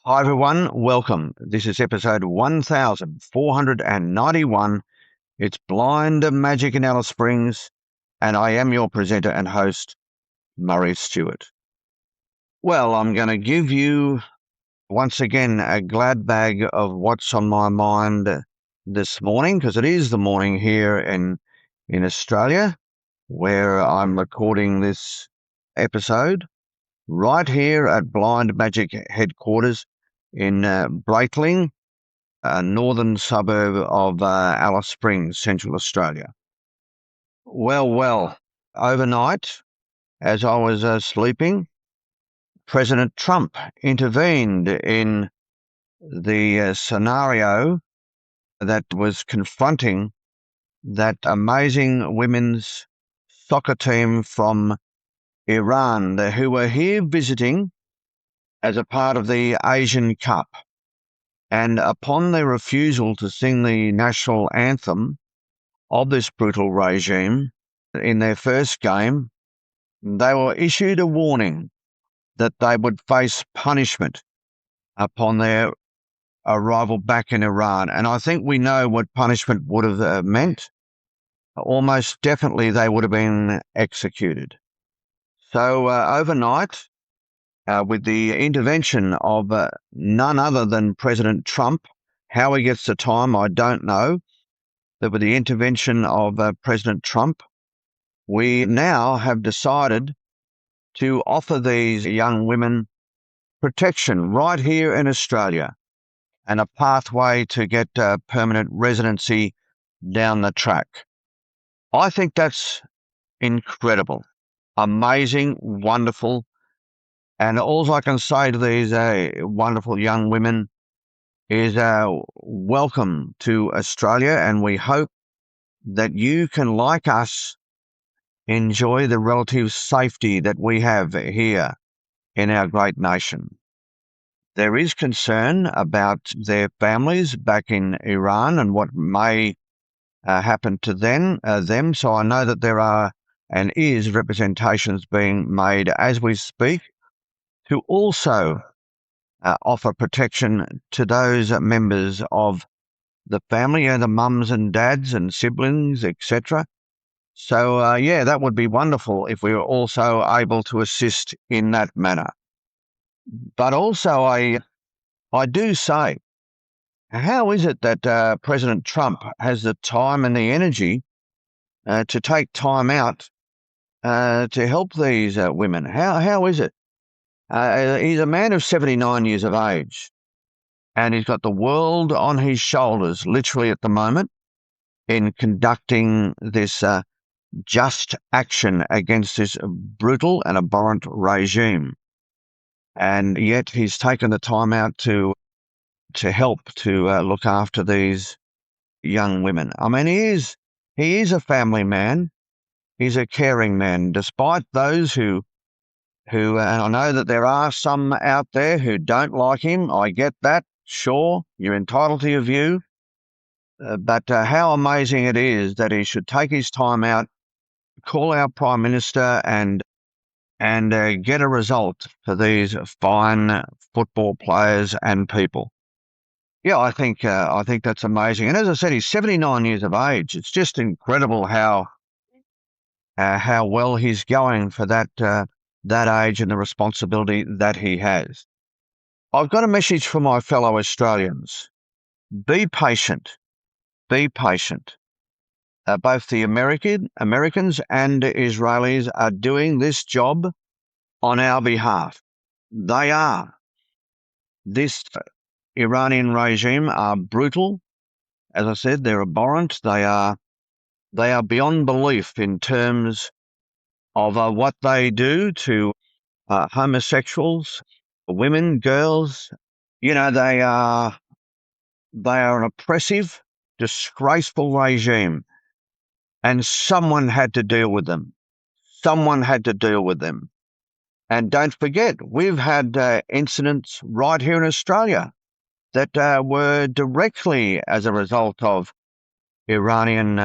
Hi everyone, welcome. This is episode 1491. It's Blind Magic in Alice Springs, and I am your presenter and host, Murray Stewart. Well, I'm going to give you once again a glad bag of what's on my mind this morning, because it is the morning here in Australia, where I'm recording this episode right here at Blind Magic headquarters in Brightling, a northern suburb of Alice Springs, Central Australia. Well, overnight, as I was sleeping, President Trump intervened in the scenario that was confronting that amazing women's soccer team from Iran who were here visiting as a part of the Asian Cup. And upon their refusal to sing the national anthem of this brutal regime in their first game, they were issued a warning that they would face punishment upon their arrival back in Iran. And I think we know what punishment would have meant. Almost definitely they would have been executed. So overnight, with the intervention of none other than President Trump. How he gets the time, I don't know. But with the intervention of President Trump, we now have decided to offer these young women protection right here in Australia and a pathway to get permanent residency down the track. I think that's incredible, amazing, wonderful. And all I can say to these wonderful young women is welcome to Australia, and we hope that you can, like us, enjoy the relative safety that we have here in our great nation. There is concern about their families back in Iran and what may happen to them. So I know that there are and is representations being made as we speak to also offer protection to those members of the family, the mums and dads and siblings, etc. So, that would be wonderful if we were also able to assist in that manner. But also, I do say, how is it that President Trump has the time and the energy to take time out to help these women? How is it? He's a man of 79 years of age, and he's got the world on his shoulders, literally at the moment, in conducting this just action against this brutal and abhorrent regime. And yet he's taken the time out to help to look after these young women. I mean, he is a family man. He's a caring man, despite those who and I know that there are some out there who don't like him. I get that. Sure, you're entitled to your view. But how amazing it is that he should take his time out, call our Prime Minister and get a result for these fine football players and people. Yeah, I think that's amazing. And as I said, he's 79 years of age. It's just incredible how well he's going for that age and the responsibility that he has. I've got a message for my fellow Australians. Be patient. Be patient. Both the Americans and Israelis are doing this job on our behalf. They are. This Iranian regime are brutal. As I said, they're abhorrent. They are beyond belief in terms of what they do to homosexuals, women, girls. You know, they are an oppressive, disgraceful regime, and someone had to deal with them. Someone had to deal with them. And don't forget, we've had incidents right here in Australia that were directly as a result of Iranian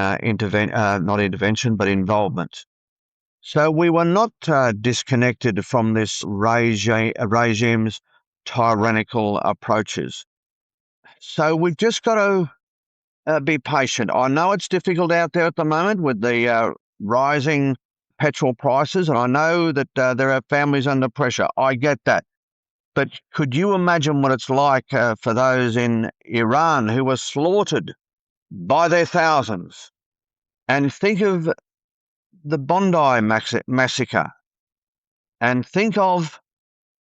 involvement. So we were not disconnected from this regime's tyrannical approaches. So we've just got to be patient. I know it's difficult out there at the moment with the rising petrol prices, and I know that there are families under pressure. I get that. But could you imagine what it's like for those in Iran who were slaughtered by their thousands? And think of the Bondi massacre, and think of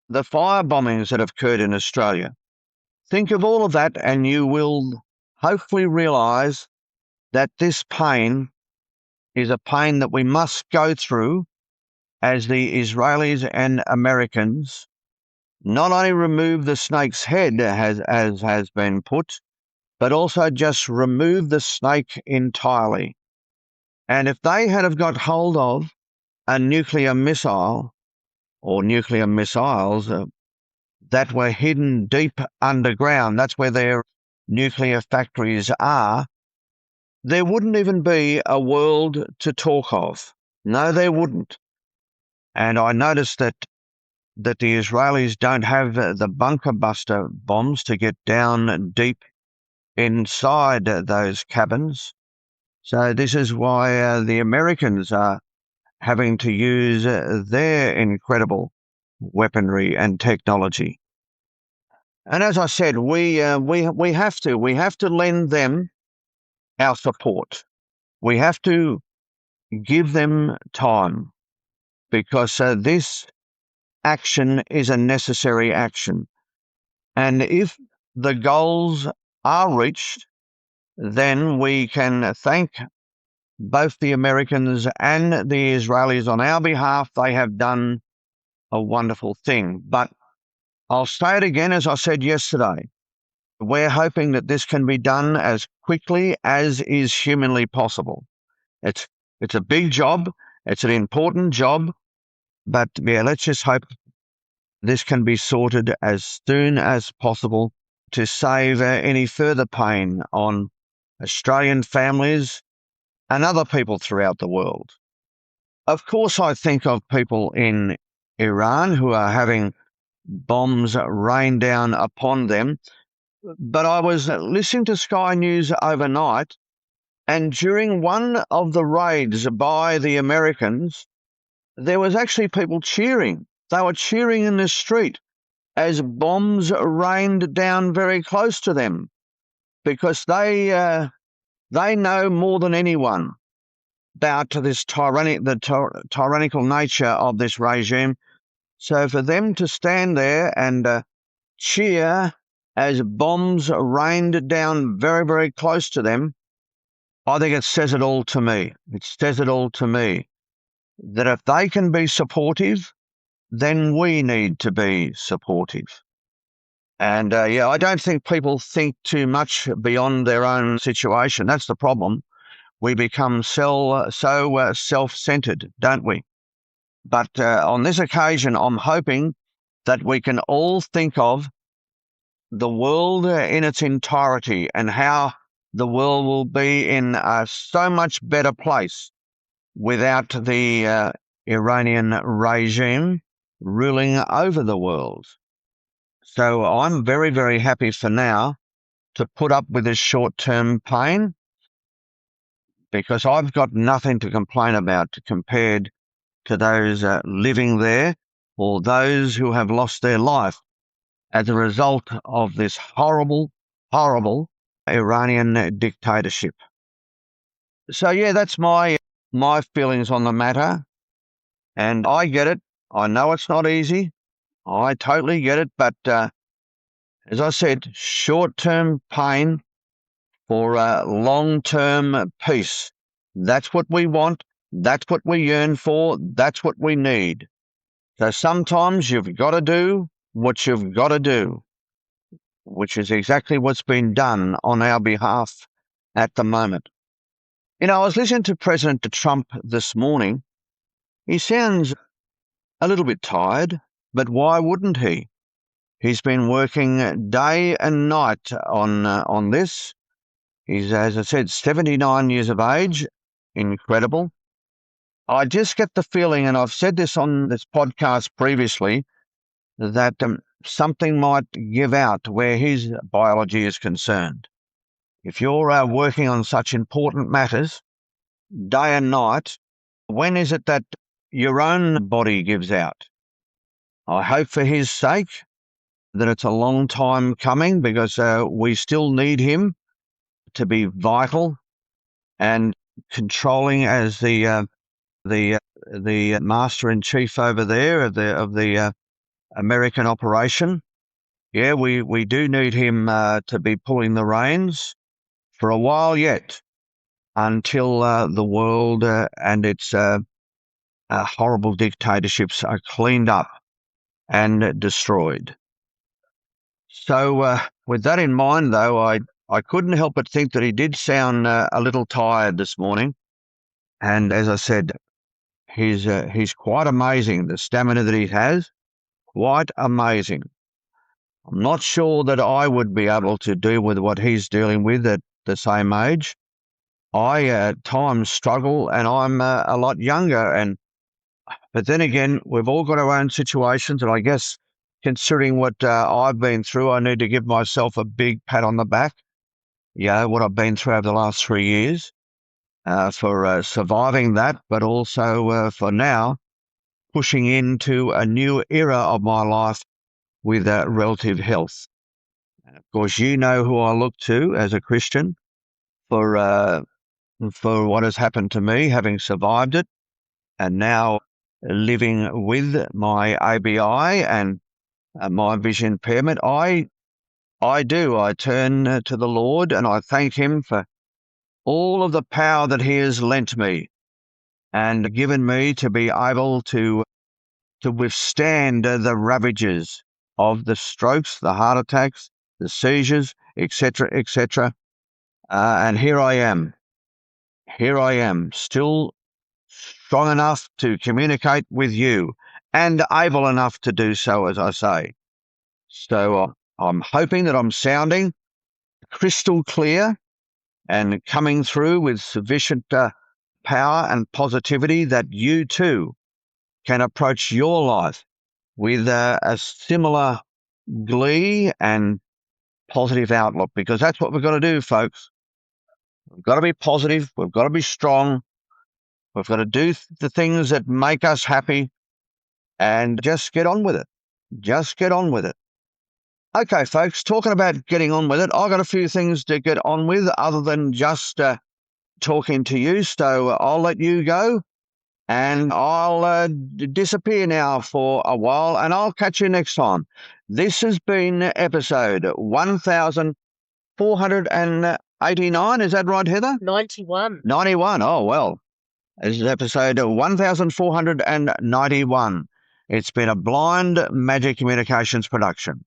the fire bombings that have occurred in Australia. Think of all of that, and you will hopefully realise that this pain is a pain that we must go through as the Israelis and Americans not only remove the snake's head, as has been put, but also just remove the snake entirely. And if they had have got hold of a nuclear missile or nuclear missiles that were hidden deep underground, that's where their nuclear factories are, there wouldn't even be a world to talk of. No, there wouldn't. And I noticed that the Israelis don't have the bunker buster bombs to get down deep inside those cabins. So this is why the Americans are having to use their incredible weaponry and technology. And as I said, we have to lend them our support. We have to give them time, because this action is a necessary action. And if the goals are reached, then we can thank both the Americans and the Israelis on our behalf. They have done a wonderful thing. But I'll say it again, as I said yesterday, we're hoping that this can be done as quickly as is humanly possible. It's a big job. It's an important job. But yeah, let's just hope this can be sorted as soon as possible to save any further pain on Australian families and other people throughout the world. Of course, I think of people in Iran who are having bombs rain down upon them. But I was listening to Sky News overnight, and during one of the raids by the Americans, there was actually people cheering. They were cheering in the street as bombs rained down very close to them, because they know more than anyone about this tyrannical nature of this regime. So for them to stand there and cheer as bombs rained down very, very close to them, I think it says it all to me. It says it all to me that if they can be supportive, then we need to be supportive. And I don't think people think too much beyond their own situation. That's the problem. We become so self-centered, don't we? But on this occasion, I'm hoping that we can all think of the world in its entirety and how the world will be in a so much better place without the Iranian regime ruling over the world. So I'm very, very happy for now to put up with this short-term pain, because I've got nothing to complain about compared to those living there, or those who have lost their life as a result of this horrible, horrible Iranian dictatorship. So yeah, that's my feelings on the matter. And I get it. I know it's not easy. I totally get it. But as I said, short-term pain for long-term peace. That's what we want. That's what we yearn for. That's what we need. So sometimes you've got to do what you've got to do, which is exactly what's been done on our behalf at the moment. You know, I was listening to President Trump this morning. He sounds a little bit tired, but why wouldn't he? He's been working day and night on this. He's, as I said, 79 years of age. Incredible. I just get the feeling, and I've said this on this podcast previously, that something might give out where his biology is concerned. If you're working on such important matters, day and night, when is it that your own body gives out? I hope for his sake that it's a long time coming, because we still need him to be vital and controlling as the master in chief over there of the American operation. Yeah, we do need him to be pulling the reins for a while yet, until the world and its horrible dictatorships are cleaned up and destroyed. So with that in mind, though, I couldn't help but think that he did sound a little tired this morning. And as I said, he's quite amazing, the stamina that he has, quite amazing. I'm not sure that I would be able to deal with what he's dealing with at the same age. I at times struggle, and I'm a lot younger. But then again, we've all got our own situations, and I guess considering what I've been through, I need to give myself a big pat on the back. Yeah, what I've been through over the last 3 years for surviving that, but also for now pushing into a new era of my life with relative health. And of course, you know who I look to as a Christian for what has happened to me, having survived it, and now living with my ABI and my vision impairment. I turn to the Lord, and I thank him for all of the power that he has lent me and given me to be able to withstand the ravages of the strokes, the heart attacks, the seizures, etc., etc. And here I am, still strong enough to communicate with you and able enough to do so, as I say. So I'm hoping that I'm sounding crystal clear and coming through with sufficient power and positivity that you too can approach your life with a similar glee and positive outlook, because that's what we've got to do, folks. We've got to be positive. We've got to be strong. We've got to do the things that make us happy and just get on with it. Just get on with it. Okay, folks, talking about getting on with it, I've got a few things to get on with other than just talking to you. So I'll let you go, and I'll disappear now for a while, and I'll catch you next time. This has been episode 1489. Is that right, Heather? 91. 91. Oh, well. This is episode 1491. It's been a Blind Magic Communications production.